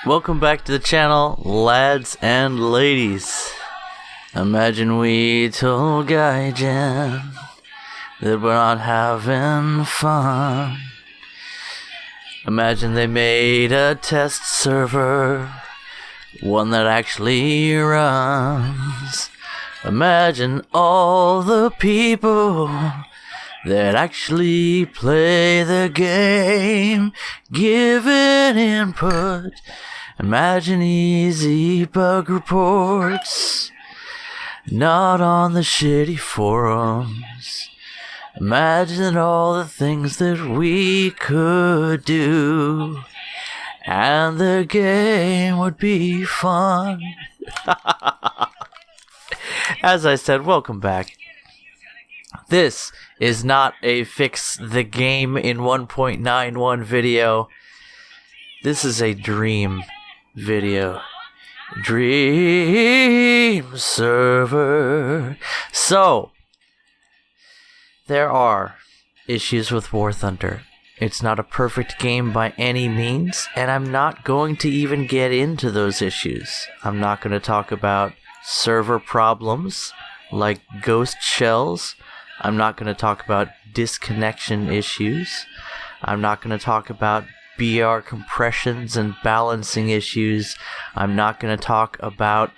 Welcome back to the channel, lads and ladies. Imagine we told Gaijin that we're not having fun. Imagine they made a test server, one that actually runs. Imagine all the people that actually play the game, giving input. Imagine easy bug reports, not on the shitty forums. Imagine all the things that we could do, and the game would be fun. As I said, welcome back. This is not a fix the game in 1.91 video. This is a dream video. Dream server. So, there are issues with War Thunder. It's not a perfect game by any means, and I'm not going to even get into those issues. I'm not going to talk about server problems like ghost shells. I'm not going to talk about disconnection issues. I'm not going to talk about BR compressions and balancing issues. I'm not going to talk about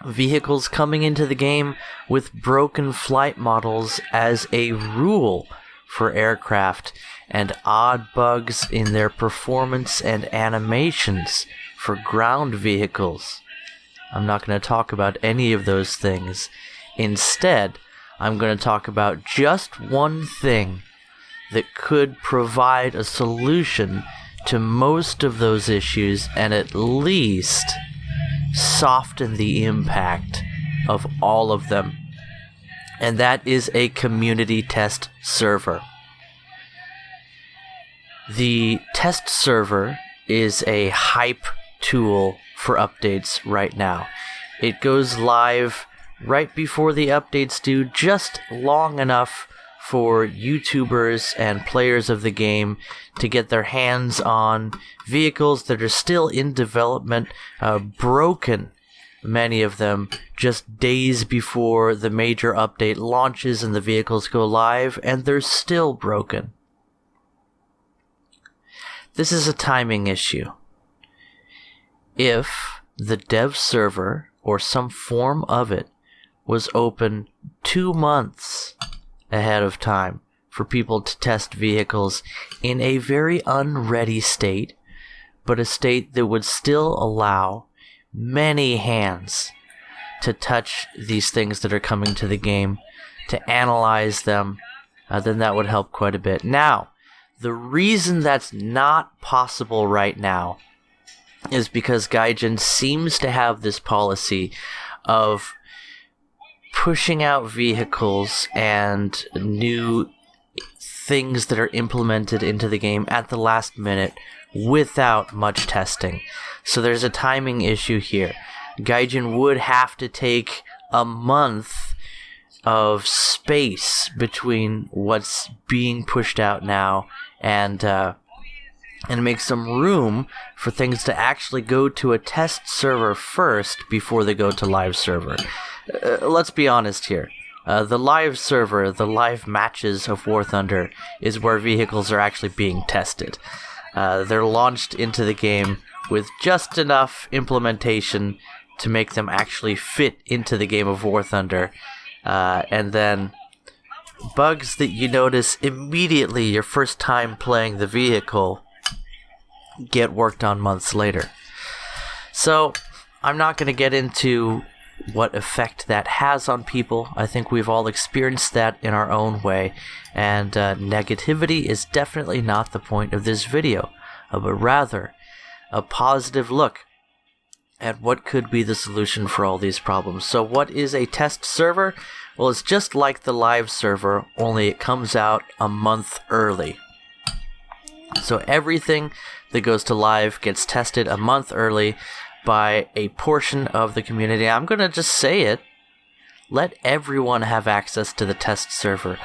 vehicles coming into the game with broken flight models as a rule for aircraft, and odd bugs in their performance and animations for ground vehicles. I'm not going to talk about any of those things. Instead, I'm going to talk about just one thing that could provide a solution to most of those issues and at least soften the impact of all of them. And that is a community test server. The test server is a hype tool for updates right now. It goes live right before the updates do, just long enough for YouTubers and players of the game to get their hands on vehicles that are still in development, broken, many of them, just days before the major update launches and the vehicles go live, and they're still broken. This is a timing issue. If the dev server, or some form of it, was open 2 months ahead of time for people to test vehicles in a very unready state, but a state that would still allow many hands to touch these things that are coming to the game, to analyze them, then that would help quite a bit. Now, the reason that's not possible right now is because Gaijin seems to have this policy of pushing out vehicles and new things that are implemented into the game at the last minute without much testing. So there's a timing issue here. Gaijin would have to take a month of space between what's being pushed out now and make some room for things to actually go to a test server first before they go to live server. Let's be honest here. The live server, the live matches of War Thunder, is where vehicles are actually being tested. They're launched into the game with just enough implementation to make them actually fit into the game of War Thunder. And then bugs that you notice immediately your first time playing the vehicle get worked on months later. So, I'm not going to get into what effect that has on people. I think we've all experienced that in our own way, and negativity is definitely not the point of this video, but rather a positive look at what could be the solution for all these problems. So what is a test server? Well, it's just like the live server, only it comes out a month early. So everything that goes to live gets tested a month early by a portion of the community. I'm going to just say it. Let everyone have access to the test server.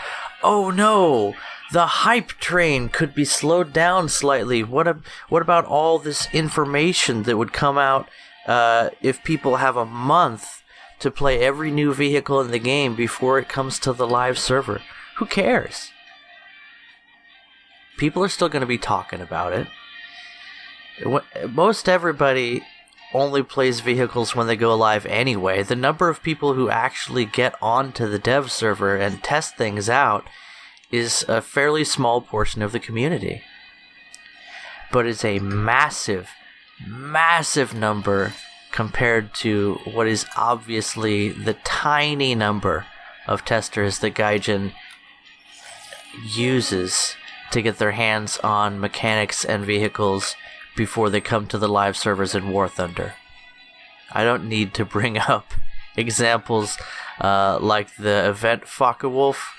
Oh no! the hype train could be slowed down slightly. What about all this information that would come out if people have a month to play every new vehicle in the game before it comes to the live server? Who cares? People are still going to be talking about it. Most everybody only plays vehicles when they go live anyway. The number of people who actually get onto the dev server and test things out is a fairly small portion of the community. But it's a massive, massive number compared to what is obviously the tiny number of testers that Gaijin uses to get their hands on mechanics and vehicles before they come to the live servers in War Thunder. I don't need to bring up examples like the event Focke-Wulf,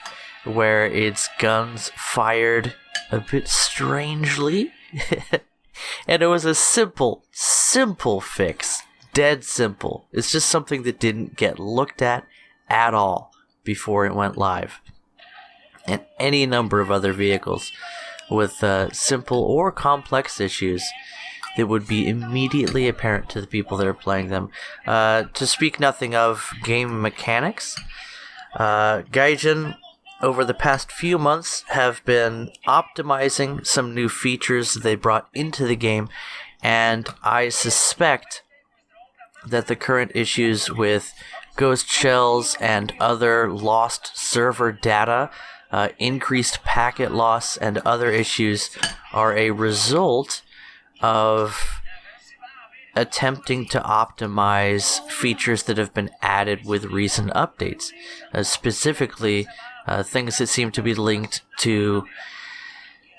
where its guns fired a bit strangely. And it was a simple fix. Dead simple. It's just something that didn't get looked at all before it went live. And any number of other vehicles with simple or complex issues that would be immediately apparent to the people that are playing them. To speak nothing of game mechanics, Gaijin over the past few months have been optimizing some new features they brought into the game, and I suspect that the current issues with ghost shells and other lost server data, increased packet loss, and other issues are a result of attempting to optimize features that have been added with recent updates, specifically things that seem to be linked to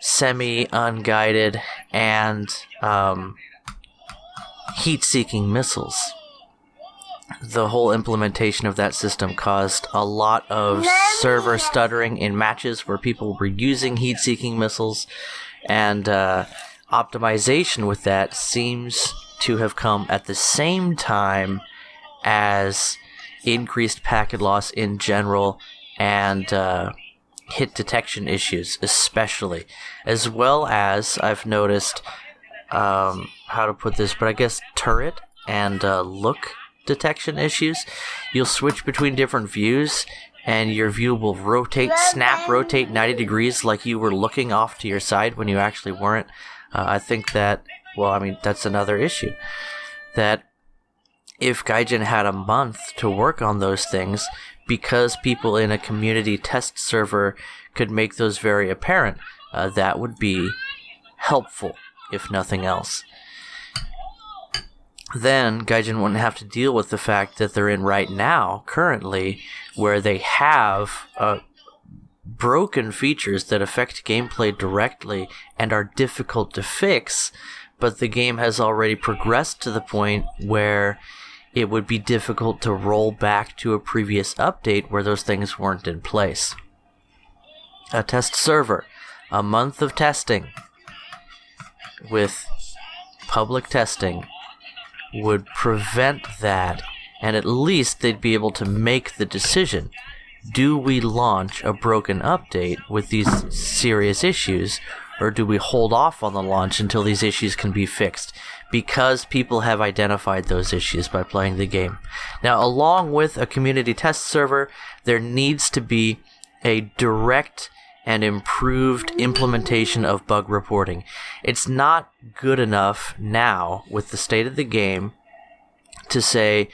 semi-unguided and heat-seeking missiles. The whole implementation of that system caused a lot of server stuttering in matches where people were using heat-seeking missiles, and optimization with that seems to have come at the same time as increased packet loss in general and hit detection issues especially, as well as I've noticed how to put this, but I guess turret and look detection issues. You'll switch between different views and your view will rotate 90 degrees like you were looking off to your side when you actually weren't. I think that, that's another issue. That if Gaijin had a month to work on those things, because people in a community test server could make those very apparent, that would be helpful, if nothing else. Then Gaijin wouldn't have to deal with the fact that they're in right now, currently, where they have broken features that affect gameplay directly and are difficult to fix, but the game has already progressed to the point where it would be difficult to roll back to a previous update where those things weren't in place. A test server, a month of testing with public testing would prevent that, and at least they'd be able to make the decision. Do we launch a broken update with these serious issues, or do we hold off on the launch until these issues can be fixed? Because people have identified those issues by playing the game. Now, along with a community test server, there needs to be a direct and improved implementation of bug reporting. It's not good enough now, with the state of the game, to say,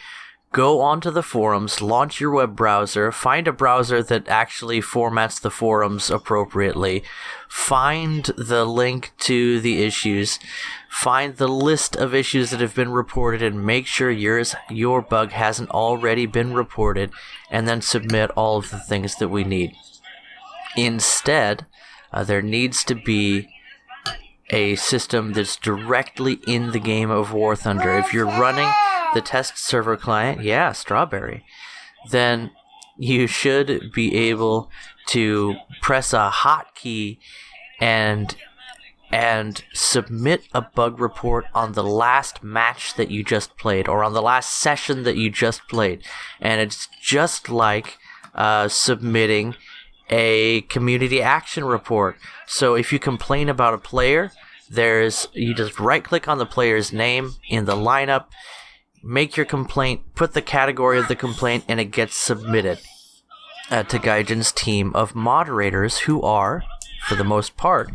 go onto the forums, launch your web browser, find a browser that actually formats the forums appropriately, find the link to the issues, find the list of issues that have been reported, and make sure your bug hasn't already been reported, and then submit all of the things that we need. Instead, there needs to be a system that's directly in the game of War Thunder. If you're running the test server client, strawberry, then you should be able to press a hotkey and submit a bug report on the last match that you just played, or on the last session that you just played. And it's just like submitting a community action report. So if you complain about a player, you just right-click on the player's name in the lineup, make your complaint, put the category of the complaint, and it gets submitted to Gaijin's team of moderators who are, for the most part,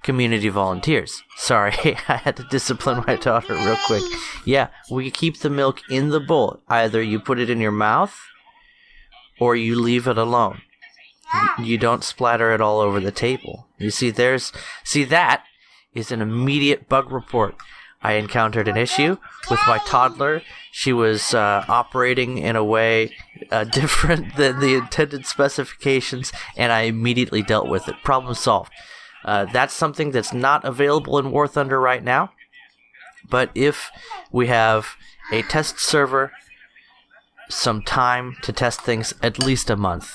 community volunteers. Sorry, I had to discipline my daughter real quick. Yeah, we keep the milk in the bowl. Either you put it in your mouth or you leave it alone. You don't splatter it all over the table. You see, that is an immediate bug report. I encountered an issue with my toddler. She was operating in a way different than the intended specifications, and I immediately dealt with it. Problem solved. That's something that's not available in War Thunder right now, but if we have a test server, some time to test things, at least a month.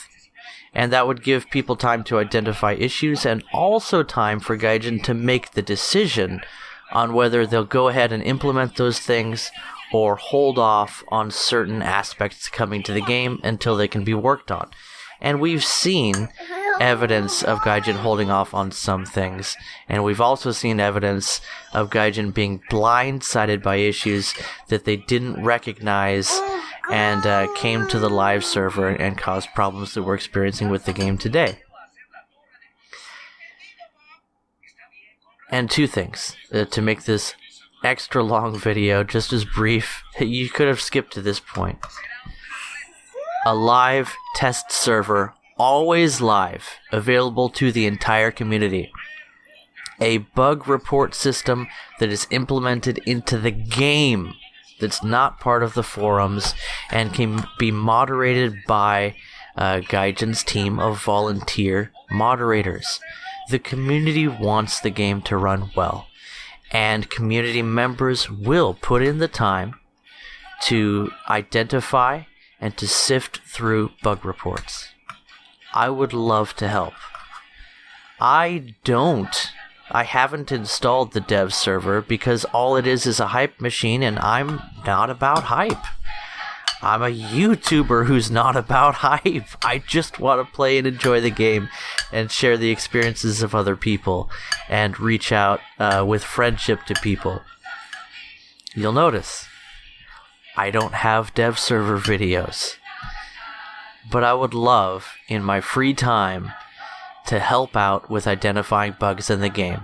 And that would give people time to identify issues and also time for Gaijin to make the decision on whether they'll go ahead and implement those things or hold off on certain aspects coming to the game until they can be worked on. And we've seen evidence of Gaijin holding off on some things, and we've also seen evidence of Gaijin being blindsided by issues that they didn't recognize and came to the live server and caused problems that we're experiencing with the game today. And two things to make this extra long video just as brief. You could have skipped to this point. A live test server, always live, available to the entire community. A bug report system that is implemented into the game, that's not part of the forums, and can be moderated by Gaijin's team of volunteer moderators. The community wants the game to run well, and community members will put in the time to identify and to sift through bug reports. I would love to help. I haven't installed the dev server because all it is a hype machine, and I'm not about hype. I'm a YouTuber who's not about hype. I just want to play and enjoy the game and share the experiences of other people and reach out with friendship to people. You'll notice I don't have dev server videos, but I would love, in my free time, to help out with identifying bugs in the game.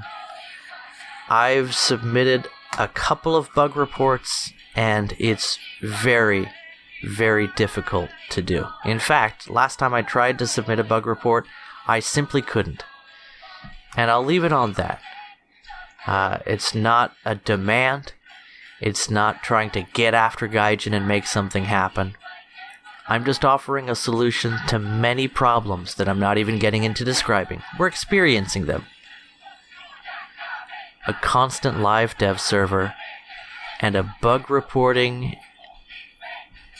I've submitted a couple of bug reports, and it's very, very difficult to do. In fact, last time I tried to submit a bug report, I simply couldn't. And I'll leave it on that. It's not a demand. It's not trying to get after Gaijin and make something happen. I'm just offering a solution to many problems that I'm not even getting into describing. We're experiencing them. A constant live dev server and a bug reporting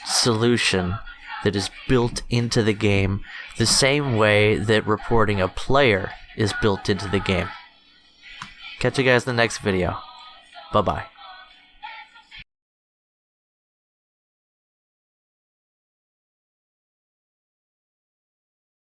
solution that is built into the game the same way that reporting a player is built into the game. Catch you guys in the next video. Bye-bye.